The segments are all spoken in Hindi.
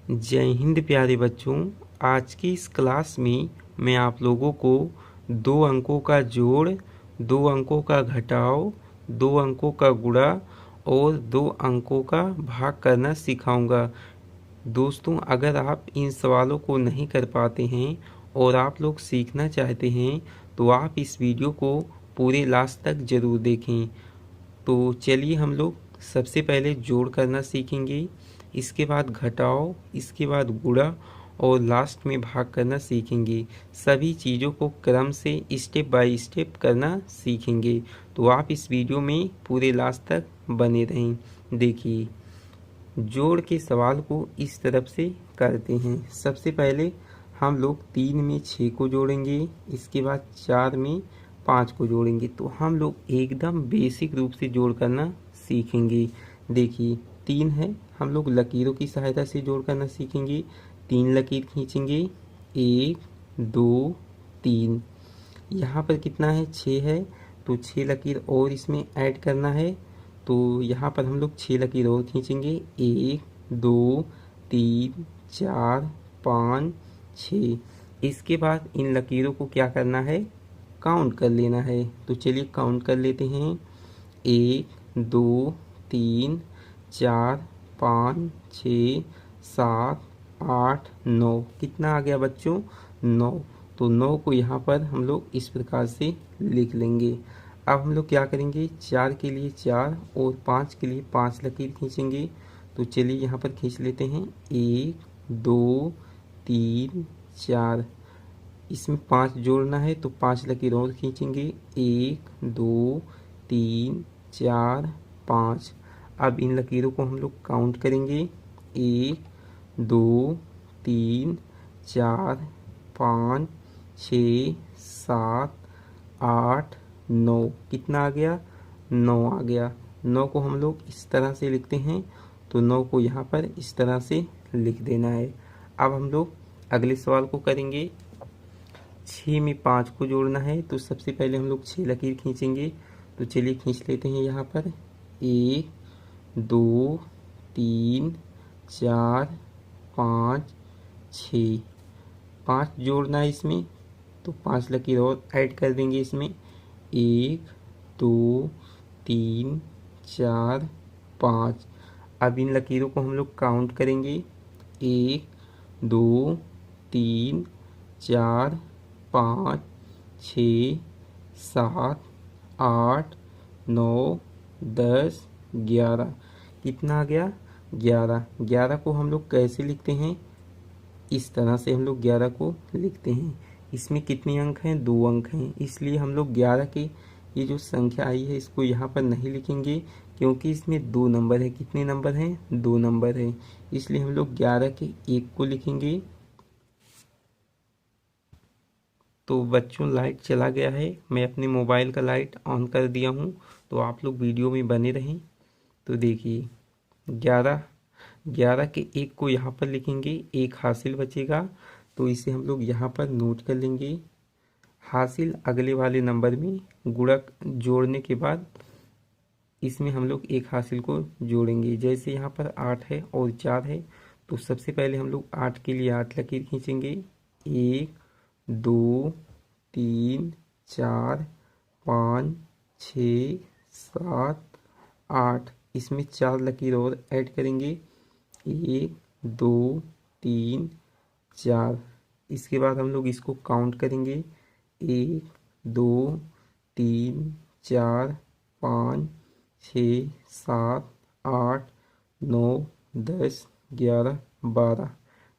जय हिंद प्यारे बच्चों। आज की इस क्लास में मैं आप लोगों को 2 अंकों का जोड़, 2 अंकों का घटाव, 2 अंकों का गुणा और 2 अंकों का भाग करना सिखाऊंगा। दोस्तों, अगर आप इन सवालों को नहीं कर पाते हैं और आप लोग सीखना चाहते हैं तो आप इस वीडियो को पूरे लास्ट तक ज़रूर देखें। तो चलिए हम लोग सबसे पहले जोड़ करना सीखेंगे, इसके बाद घटाओ, इसके बाद गुणा और लास्ट में भाग करना सीखेंगे। सभी चीज़ों को क्रम से स्टेप बाय स्टेप करना सीखेंगे। तो आप इस वीडियो में पूरे लास्ट तक बने रहें। देखिए, जोड़ के सवाल को इस तरफ से करते हैं। सबसे पहले हम लोग 3 में 6 को जोड़ेंगे, इसके बाद 4 में 5 को जोड़ेंगे। तो हम लोग एकदम बेसिक रूप से जोड़ करना सीखेंगे। देखिए, 3 है, हम लोग लकीरों की सहायता से जोड़ करना सीखेंगे। 3 लकीर खींचेंगे, 1 2 3। यहाँ पर कितना है, 6 है, तो 6 लकीर और इसमें ऐड करना है। तो यहाँ पर हम लोग 6 लकीर और खींचेंगे, 1 2 3 4 5 6। इसके बाद इन लकीरों को क्या करना है, काउंट कर लेना है। तो चलिए काउंट कर लेते हैं। 1 2 3 4 5 6 7 8 9। कितना आ गया बच्चों, 9। तो 9 को यहाँ पर हम लोग इस प्रकार से लिख लेंगे। अब हम लोग क्या करेंगे, 4 के लिए 4 और 5 के लिए 5 लकीर खींचेंगे। तो चलिए यहाँ पर खींच लेते हैं, 1 2 3 4। इसमें 5 जोड़ना है तो 5 लकीर और खींचेंगे, 1 2 3 4 5। अब इन लकीरों को हम लोग काउंट करेंगे, 1 2 3 4 5 6 7 8 9। कितना आ गया, 9 आ गया। 9 को हम लोग इस तरह से लिखते हैं, तो 9 को यहाँ पर इस तरह से लिख देना है। अब हम लोग अगले सवाल को करेंगे। 6 में 5 को जोड़ना है, तो सबसे पहले हम लोग 6 लकीर खींचेंगे। तो चलिए खींच लेते हैं यहाँ पर, 1 2 3 4 5 6। 5 जोड़ना है इसमें, तो 5 लकीर और ऐड कर देंगे इसमें, 1 2 3 4 5। अब इन लकीरों को हम लोग काउंट करेंगे, 1 2 3 4 5 6 7 8 9 10 11। कितना आ गया, 11। 11 को हम लोग कैसे लिखते हैं, इस तरह से हम लोग 11 को लिखते हैं। इसमें कितने अंक हैं, 2 अंक हैं, इसलिए हम लोग 11 के ये जो संख्या आई है इसको यहाँ पर नहीं लिखेंगे, क्योंकि इसमें 2 नंबर है। कितने नंबर हैं, 2 नंबर है, इसलिए हम लोग 11 के 1 को लिखेंगे। तो बच्चों, लाइट चला गया है, मैं अपने मोबाइल का लाइट ऑन कर दिया हूँ, तो आप लोग वीडियो में बने रहें। तो देखिए, 11 के 1 को यहाँ पर लिखेंगे, 1 हासिल बचेगा, तो इसे हम लोग यहाँ पर नोट कर लेंगे। हासिल अगले वाले नंबर में गुणक जोड़ने के बाद इसमें हम लोग 1 हासिल को जोड़ेंगे। जैसे यहाँ पर 8 है और 4 है, तो सबसे पहले हम लोग 8 के लिए 8 लकीर खींचेंगे, 1 2 3 4 5 6 7 8। इसमें 4 लकीर और ऐड करेंगे, 1 2 3 4। इसके बाद हम लोग इसको काउंट करेंगे, 1 2 3 4 5 6 7 8 9 10 11 12।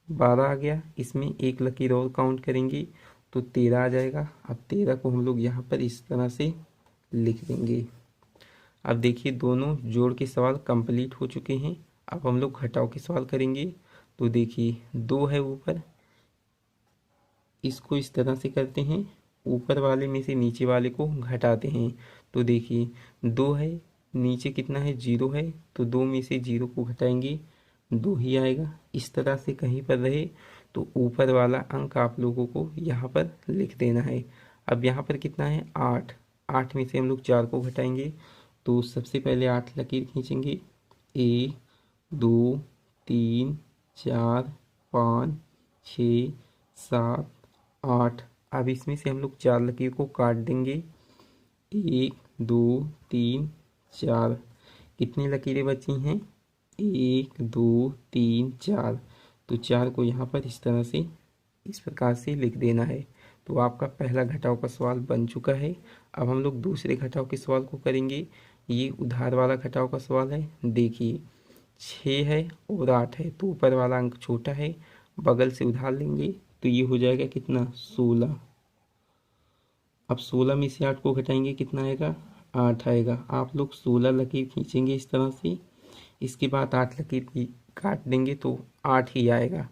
12 आ गया। इसमें 1 लकीर और काउंट करेंगे तो 13 आ जाएगा। अब 13 को हम लोग यहाँ पर इस तरह से लिख देंगे। अब देखिए, दोनों जोड़ के सवाल कंप्लीट हो चुके हैं। अब हम लोग घटाव के सवाल करेंगे। तो देखिए, 2 है ऊपर, इसको इस तरह से करते हैं, ऊपर वाले में से नीचे वाले को घटाते हैं। तो देखिए, 2 है, नीचे कितना है, 0 है, तो 2 में से 0 को घटाएंगे, 2 ही आएगा। इस तरह से कहीं पर रहे तो ऊपर वाला अंक आप लोगों को यहाँ पर लिख देना है। अब यहाँ पर कितना है, 8। 8 में से हम लोग 4 को घटाएंगे, तो सबसे पहले 8 लकीर खींचेंगे, 1 2 3 4, 5, 6, 7, 8। अब इसमें से हम लोग 4 लकीर को काट देंगे। 1, 2, 3, 4। कितनी लकीरें बची हैं? 1, 2, 3, 4। तो 4 को यहाँ पर इस तरह से इस प्रकार से लिख देना है। तो आपका पहला घटाव का सवाल बन चुका है। अब हम लोग दूसरे घटाव के सवाल को करेंगे। ये उधार वाला घटाव का सवाल है। देखिए 6 है और 8 है, तो ऊपर वाला अंक छोटा है, बगल से उधार लेंगे तो ये हो जाएगा कितना? 16। अब 16 में से 8 को घटाएंगे, कितना आएगा? 8 आएगा। आप लोग 16 लकीर खींचेंगे इस तरह से, इसके बाद 8 लकीर की काट देंगे तो 8 ही आएगा।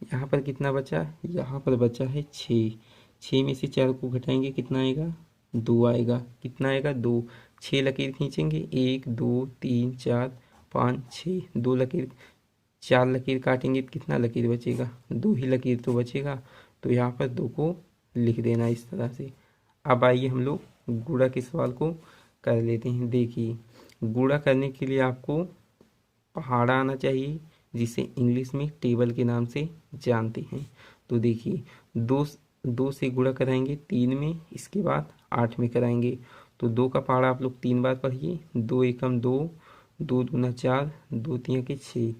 यहाँ पर कितना बचा? यहाँ पर बचा है 6। 6 में से 4 को घटाएंगे, कितना आएगा? 2 आएगा। कितना आएगा? 2। 6 लकीर खींचेंगे, 1, 2, 3, 4, 5, 6। 2 लकीर, 4 लकीर काटेंगे तो कितना लकीर बचेगा? 2 ही लकीर तो बचेगा। तो यहाँ पर 2 को लिख देना इस तरह से। अब आइए हम लोग गुणा के सवाल को कर लेते हैं। देखिए गुणा करने के लिए आपको पहाड़ा आना चाहिए, जिसे इंग्लिश में टेबल के नाम से जानते हैं। तो देखिए 2 से गुणा कराएंगे 3 में, इसके बाद 8 में कराएंगे। तो 2 का पहाड़ा आप लोग 3 बार पढ़िए। 2 एकम 2, 2 दूना 4, 2 तिया के 6।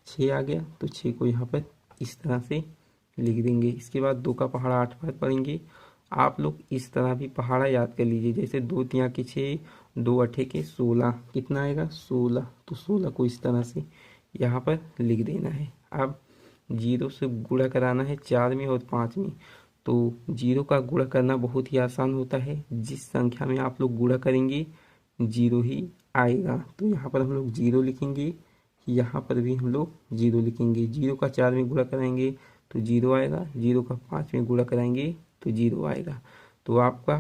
6 आ गया, तो 6 को यहाँ पर इस तरह से लिख देंगे। इसके बाद 2 का पहाड़ा 8 बार पढ़ेंगे। आप लोग इस तरह भी पहाड़ा याद कर लीजिए, जैसे 2 तिया के 6, 2 अठे के 16। कितना आएगा? 16। तो 16 को इस तरह से यहाँ पर लिख देना है। अब 0 से गुणा कराना है 4 में और 5 में। तो 0 का गुणा करना बहुत ही आसान होता है। जिस संख्या में आप लोग गुणा करेंगे 0 ही आएगा। तो यहाँ पर हम लोग 0 लिखेंगे, यहाँ पर भी हम लोग 0 लिखेंगे। 0 का 4 में गुणा कराएंगे तो 0 आएगा। 0 का 5 में गुणा कराएंगे तो 0 आएगा। तो आपका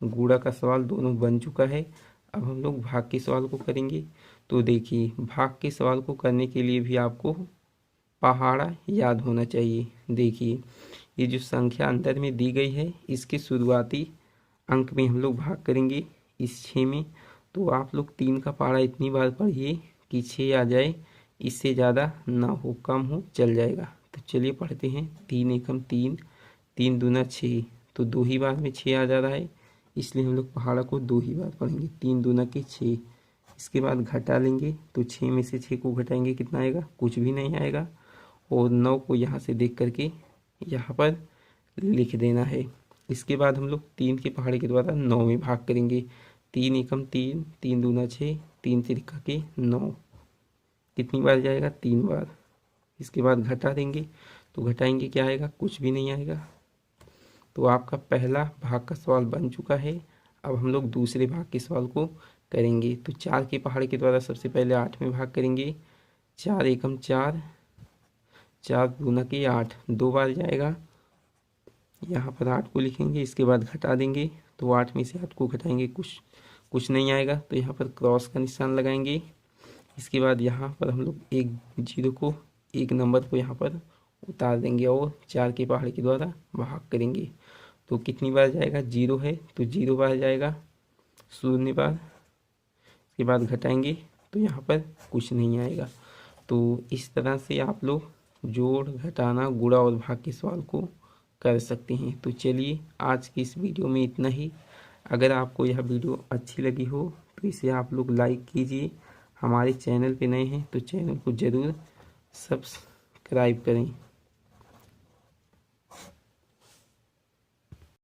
गुणा का सवाल दोनों बन चुका है। अब हम लोग भाग के सवाल को करेंगे। तो देखिए भाग के सवाल को करने के लिए भी आपको पहाड़ा याद होना चाहिए। देखिए ये जो संख्या अंदर में दी गई है, इसके शुरुआती अंक में हम लोग भाग करेंगे इस 6 में। तो आप लोग 3 का पहाड़ा इतनी बार पढ़िए कि 6 आ जाए, इससे ज़्यादा ना हो, कम हो चल जाएगा। तो चलिए पढ़ते हैं। 3 एकम 3, 3 दूना 6। तो 2 ही बार में 6 आ जा रहा है, इसलिए हम लोग पहाड़ा को 2 ही बार पढ़ेंगे। 3 दूना के 6। इसके बाद घटा लेंगे, तो 6 में से 6 को घटाएंगे, कितना आएगा? कुछ भी नहीं आएगा। और 9 को यहाँ से देख करके यहाँ पर लिख देना है। इसके बाद हम लोग 3 के पहाड़े के द्वारा 9 में भाग करेंगे। 3 एकम 3, 3 दूना 6, 3 तिरका के 9। कितनी बार जाएगा? 3 बार। इसके बाद घटा देंगे, तो घटाएंगे, क्या आएगा? कुछ भी नहीं आएगा। तो आपका पहला भाग का सवाल बन चुका है। अब हम लोग दूसरे भाग के सवाल को करेंगे। तो 4 के पहाड़े के द्वारा सबसे पहले 8 में भाग करेंगे। 4 एकम 4, 4 दूना के 8। 2 बार जाएगा, यहाँ पर 8 को लिखेंगे। इसके बाद घटा देंगे, तो 8 में से 8 को घटाएंगे, कुछ नहीं आएगा। तो यहाँ पर क्रॉस का निशान लगाएंगे। इसके बाद यहाँ पर हम लोग एक 0 को, एक नंबर को यहाँ पर उतार देंगे और 4 के पहाड़े के द्वारा भाग करेंगे। तो कितनी बार जाएगा? 0 है तो 0 बार जाएगा, 0 बार। इसके बाद घटाएंगे तो यहाँ पर कुछ नहीं आएगा। तो इस तरह से आप लोग जोड़, घटाना, गुणा और भाग के सवाल को कर सकते हैं। तो चलिए आज की इस वीडियो में इतना ही। अगर आपको यह वीडियो अच्छी लगी हो तो इसे आप लोग लाइक कीजिए। हमारे चैनल पे नए हैं तो चैनल को ज़रूर सब्सक्राइब करें।